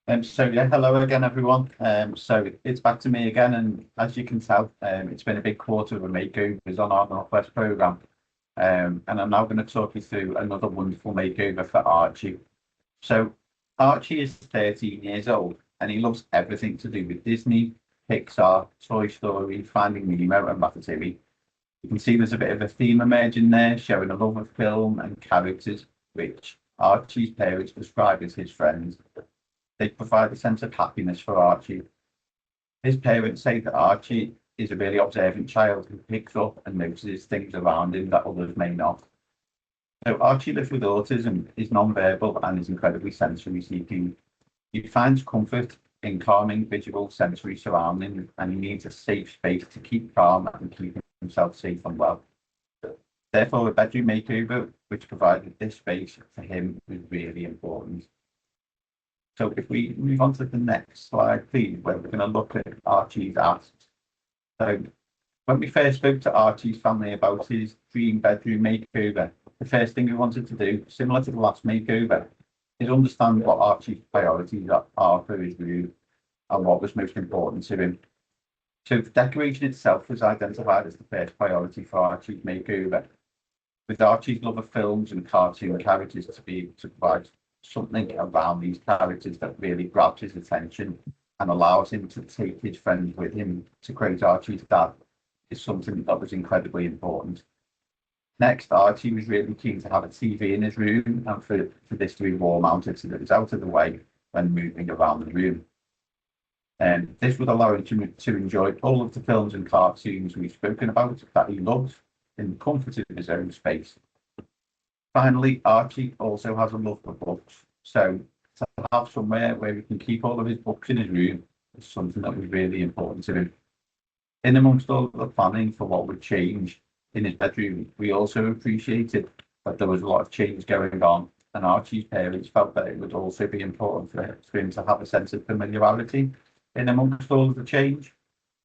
So yeah, hello again, everyone. So it's back to me again, and as you can tell, it's been a big quarter of a makeovers on our Northwest program. And I'm now going to talk you through another wonderful makeover for Archie. So Archie is 13 years old, and he loves everything to do with Disney, Pixar, Toy Story, Finding Nemo, and Ratatouille. You can see there's a bit of a theme emerging there, showing a love of film and characters, which Archie's parents describe as his friends. They provide a sense of happiness for Archie. His parents say that Archie is a really observant child who picks up and notices things around him that others may not. So Archie lives with autism, is non-verbal, and is incredibly sensory seeking. He finds comfort in calming visual sensory surroundings, and he needs a safe space to keep calm and keep himself safe and well. Therefore, a bedroom makeover, which provided this space for him, was really important. So if we move on to the next slide, please, where we're going to look at Archie's asks. So when we first spoke to Archie's family about his dream bedroom makeover, the first thing we wanted to do, similar to the last makeover, is understand what Archie's priorities are for his room and what was most important to him. So the decoration itself was identified as the first priority for Archie's makeover, with Archie's love of films and cartoon characters to be able to provide something around these characters that really grabs his attention and allows him to take his friends with him to create Archie's dad is something that was incredibly important. Next, Archie was really keen to have a TV in his room and for this to be wall mounted so that it was out of the way when moving around the room. And this would allow him to enjoy all of the films and cartoons we've spoken about that he loves in the comfort of his own space. Finally, Archie also has a love for books, so to have somewhere where he can keep all of his books in his room is something that was really important to him. In amongst all the planning for what would change in his bedroom, we also appreciated that there was a lot of change going on, and Archie's parents felt that it would also be important for him to have a sense of familiarity in amongst all of the change.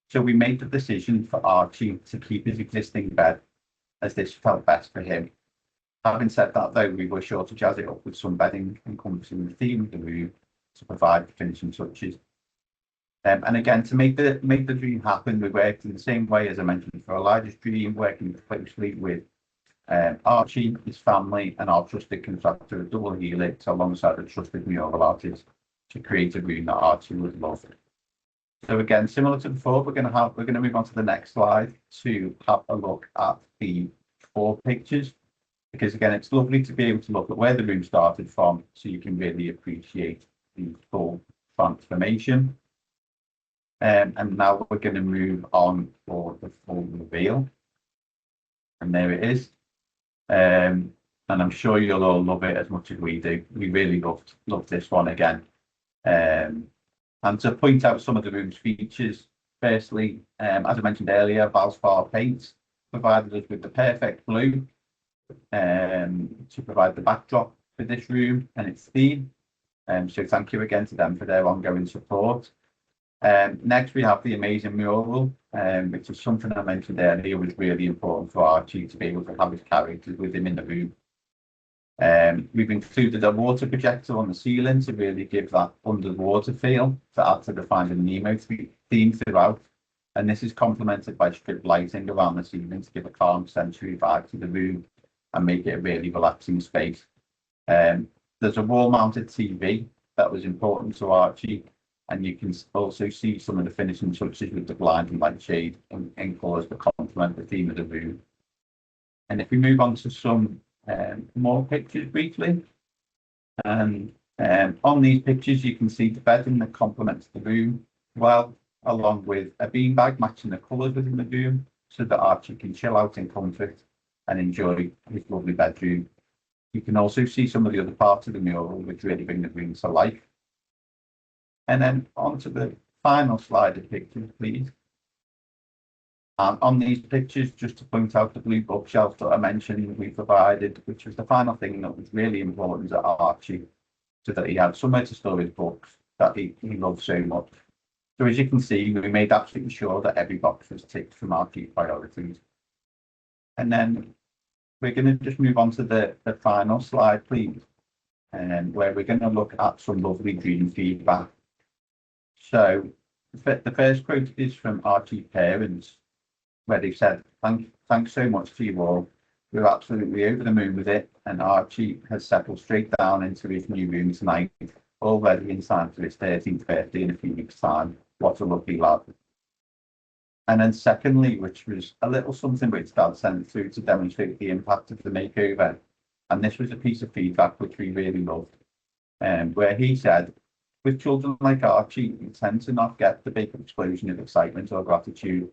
So we made the decision for Archie to keep his existing bed as this felt best for him. Having said that, though, we were sure to jazz it up with some bedding encompassing the theme of the room to provide the finishing touches. And again, to make the dream happen, we worked in the same way as I mentioned for Elijah's dream, working closely with Archie, his family, and our trusted contractor, Double Helix, alongside a trusted mural artist to create a room that Archie would love. So again, similar to before, we're going to move on to the next slide to have a look at the 4 pictures. Because again, it's lovely to be able to look at where the room started from so you can really appreciate the full transformation. And now we're going to move on for the full reveal. And there it is. And I'm sure you'll all love it as much as we do. We really loved this one again. And to point out some of the room's features, firstly, as I mentioned earlier, Valspar paints provided us with the perfect blue to provide the backdrop for this room and its theme. So thank you again to them for their ongoing support. Next, we have the amazing mural, which is something I mentioned earlier was really important for Archie to be able to have his characters with him in the room. We've included a water projector on the ceiling to really give that underwater feel to add to the Finding Nemo theme throughout. And this is complemented by strip lighting around the ceiling to give a calm sensory vibe to the room and make it a really relaxing space. There's a wall-mounted TV that was important to Archie, and you can also see some of the finishing touches with the blind and light shade in colours that complement the theme of the room. And if we move on to some more pictures briefly, and on these pictures you can see the bedding that complements the room well, along with a beanbag matching the colours within the room so that Archie can chill out in comfort and enjoy his lovely bedroom. You can also see some of the other parts of the mural which really bring the room to life. And then on to the final slide of pictures, please. And on these pictures, just to point out the blue bookshelf that I mentioned we provided, which was the final thing that was really important to Archie, so that he had somewhere to store his books that he loved so much. So as you can see, we made absolutely sure that every box was ticked from our key priorities. And then we're going to just move on to the final slide, please. where we're going to look at some lovely green feedback. So the first quote is from Archie parents, where they said, thanks so much to you all. We're absolutely over the moon with it, and Archie has settled straight down into his new room tonight, already in time for his 13th birthday in a few weeks' time. What a lovely lad. And then secondly, which was a little something which Dad sent through to demonstrate the impact of the makeover, and this was a piece of feedback which we really loved, where he said, with children like Archie, we tend to not get the big explosion of excitement or gratitude.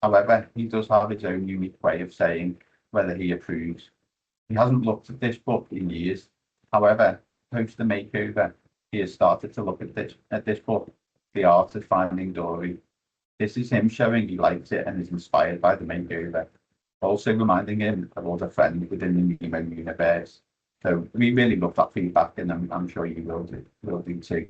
However, he does have his own unique way of saying whether he approves. He hasn't looked at this book in years. However, post the makeover, he has started to look at this book, The Art of Finding Dory. This is him showing he likes it and is inspired by the makeover, also reminding him of other friends within the Nemo universe. So we really love that feedback, and I'm sure you will do too.